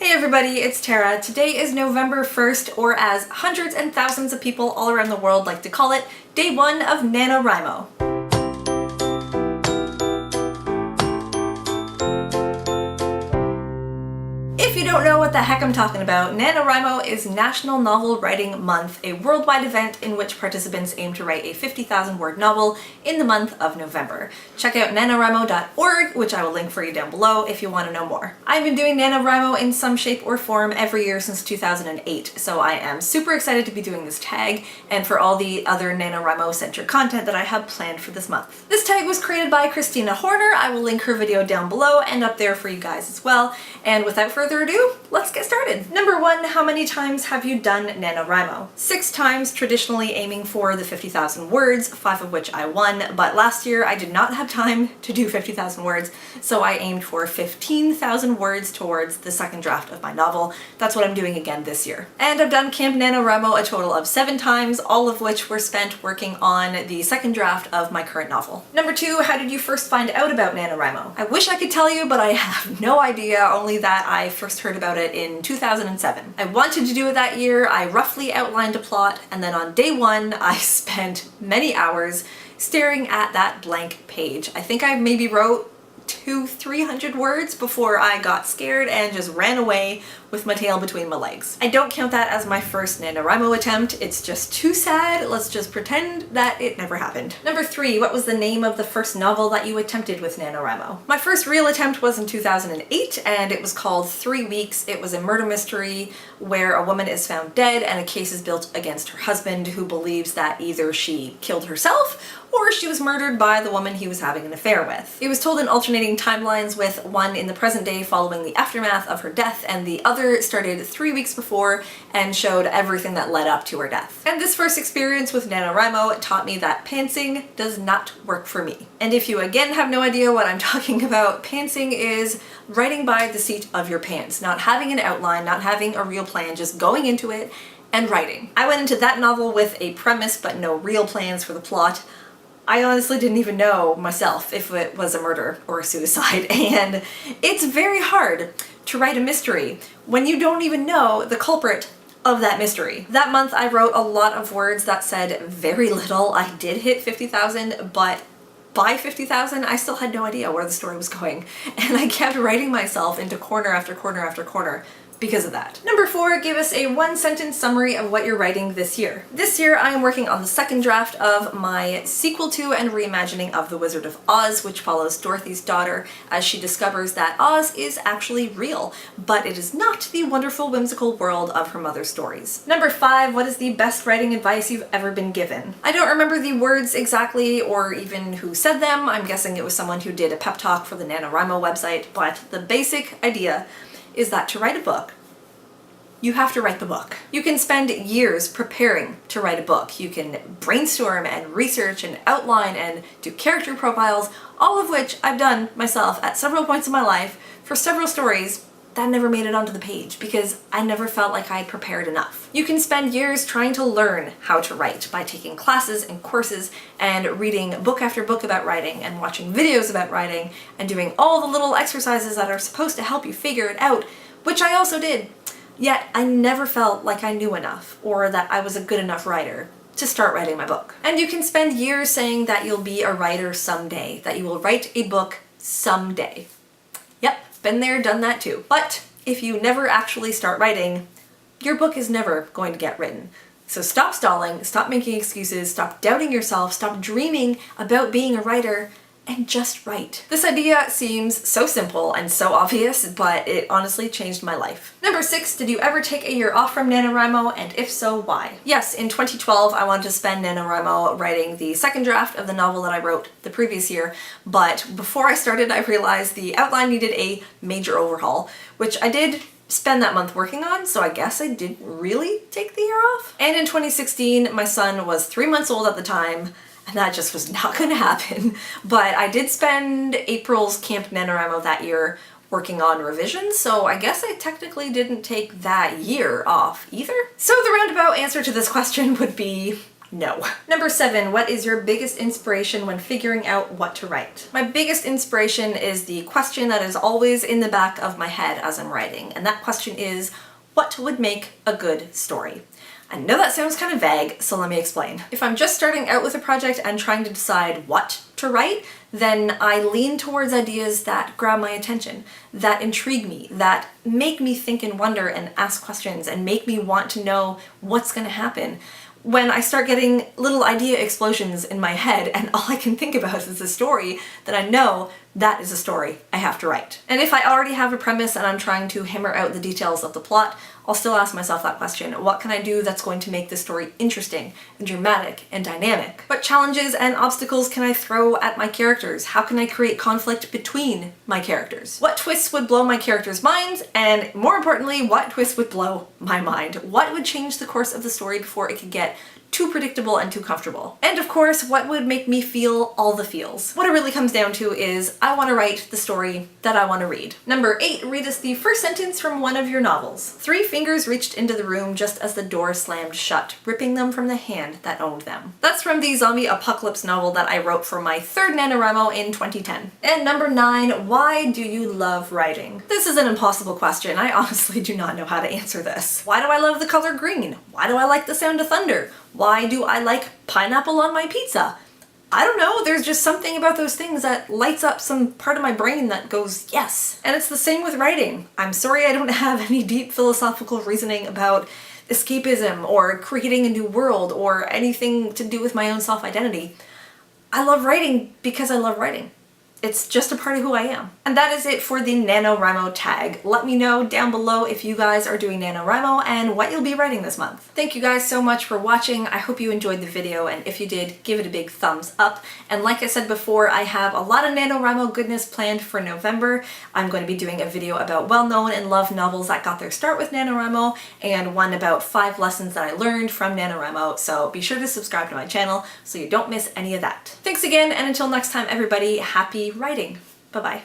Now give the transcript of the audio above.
Hey everybody, it's Tara. Today is November 1st, or as hundreds and thousands of people all around the world like to call it, day one of NaNoWRIMO. If you don't know what the heck I'm talking about, NaNoWRIMO is National Novel Writing Month, a worldwide event in which participants aim to write a 50,000 word novel in the month of November. Check out nanowrimo.org, which I will link for you down below if you want to know more. I've been doing NaNoWRIMO in some shape or form every year since 2008, so I am super excited to be doing this tag and for all the other NaNoWRIMO centered content that I have planned for this month. This tag was created by Christina Horner. I will link her video down below and up there for you guys as well. And without further ado, let's get started. Number one, how many times have you done NaNoWRIMO? 6 times, traditionally aiming for the 50,000 words, 5 of which I won, but last year I did not have time to do 50,000 words, so I aimed for 15,000 words towards the second draft of my novel. That's what I'm doing again this year. And I've done Camp NaNoWRIMO a total of 7 times, all of which were spent working on the second draft of my current novel. Number 2, how did you first find out about NaNoWRIMO? I wish I could tell you, but I have no idea, only that I first heard about it in 2007. I wanted to do it that year, I roughly outlined a plot, and then on day one I spent many hours staring at that blank page. I think I maybe wrote 200-300 words before I got scared and just ran away with my tail between my legs. I don't count that as my first NaNoWRIMO attempt, it's just too sad, let's just pretend that it never happened. Number 3, what was the name of the first novel that you attempted with NaNoWRIMO? My first real attempt was in 2008 and it was called 3 Weeks. It was a murder mystery where a woman is found dead and a case is built against her husband, who believes that either she killed herself or she was murdered by the woman he was having an affair with. It was told in alternating timelines, with one in the present day following the aftermath of her death, and the other started 3 weeks before and showed everything that led up to her death. And this first experience with NaNoWRIMO taught me that pantsing does not work for me. And if you again have no idea what I'm talking about, pantsing is writing by the seat of your pants, not having an outline, not having a real plan, just going into it and writing. I went into that novel with a premise but no real plans for the plot. I honestly didn't even know myself if it was a murder or a suicide, and it's very hard to write a mystery when you don't even know the culprit of that mystery. That month I wrote a lot of words that said very little. I did hit 50,000, but by 50,000 I still had no idea where the story was going, and I kept writing myself into corner after corner after corner because of that. Number 4, give us a 1-sentence summary of what you're writing this year. This year I am working on the second draft of my sequel to and reimagining of The Wizard of Oz, which follows Dorothy's daughter as she discovers that Oz is actually real, but it is not the wonderful whimsical world of her mother's stories. Number 5, what is the best writing advice you've ever been given? I don't remember the words exactly or even who said them. I'm guessing it was someone who did a pep talk for the NaNoWRIMO website, but the basic idea is that to write a book, you have to write the book. You can spend years preparing to write a book. You can brainstorm and research and outline and do character profiles, all of which I've done myself at several points in my life for several stories that never made it onto the page because I never felt like I prepared enough. You can spend years trying to learn how to write by taking classes and courses and reading book after book about writing and watching videos about writing and doing all the little exercises that are supposed to help you figure it out, which I also did. Yet I never felt like I knew enough or that I was a good enough writer to start writing my book. And you can spend years saying that you'll be a writer someday, that you will write a book someday. Yep, been there, done that too. But if you never actually start writing, your book is never going to get written. So stop stalling, stop making excuses, stop doubting yourself, stop dreaming about being a writer, and just write. This idea seems so simple and so obvious, but it honestly changed my life. Number 6, did you ever take a year off from NaNoWRIMO, and if so, why? Yes, in 2012 I wanted to spend NaNoWRIMO writing the second draft of the novel that I wrote the previous year, but before I started I realized the outline needed a major overhaul, which I did spend that month working on, so I guess I didn't really take the year off. And in 2016, my son was 3 months old at the time, and that just was not going to happen. But I did spend April's Camp NaNoWRIMO that year working on revisions, so I guess I technically didn't take that year off either. So the roundabout answer to this question would be No. Number 7, what is your biggest inspiration when figuring out what to write? My biggest inspiration is the question that is always in the back of my head as I'm writing, and that question is, what would make a good story? I know that sounds kind of vague, so let me explain. If I'm just starting out with a project and trying to decide what to write, then I lean towards ideas that grab my attention, that intrigue me, that make me think and wonder and ask questions and make me want to know what's going to happen. When I start getting little idea explosions in my head and all I can think about is a story, then I know that is a story I have to write. And if I already have a premise and I'm trying to hammer out the details of the plot, I'll still ask myself that question: what can I do that's going to make this story interesting and dramatic and dynamic? What challenges and obstacles can I throw at my characters? How can I create conflict between my characters? What twists would blow my characters' minds? And more importantly, what twists would blow my mind? What would change the course of the story before it could get too predictable and too comfortable? And of course, what would make me feel all the feels? What it really comes down to is I want to write the story that I want to read. Number 8, read us the first sentence from one of your novels. 3 fingers reached into the room just as the door slammed shut, ripping them from the hand that owned them. That's from the zombie apocalypse novel that I wrote for my 3rd NaNoWRIMO in 2010. And number 9, why do you love writing? This is an impossible question. I honestly do not know how to answer this. Why do I love the color green? Why do I like the sound of thunder? Why do I like pineapple on my pizza? I don't know, there's just something about those things that lights up some part of my brain that goes, yes. And it's the same with writing. I'm sorry I don't have any deep philosophical reasoning about escapism or creating a new world or anything to do with my own self-identity. I love writing because I love writing. It's just a part of who I am. And that is it for the NaNoWRIMO tag. Let me know down below if you guys are doing NaNoWRIMO and what you'll be writing this month. Thank you guys so much for watching. I hope you enjoyed the video, and if you did, give it a big thumbs up. And like I said before, I have a lot of NaNoWRIMO goodness planned for November. I'm going to be doing a video about well-known and loved novels that got their start with NaNoWRIMO, and one about 5 lessons that I learned from NaNoWRIMO, so be sure to subscribe to my channel so you don't miss any of that. Thanks again, and until next time everybody, happy writing. Bye-bye.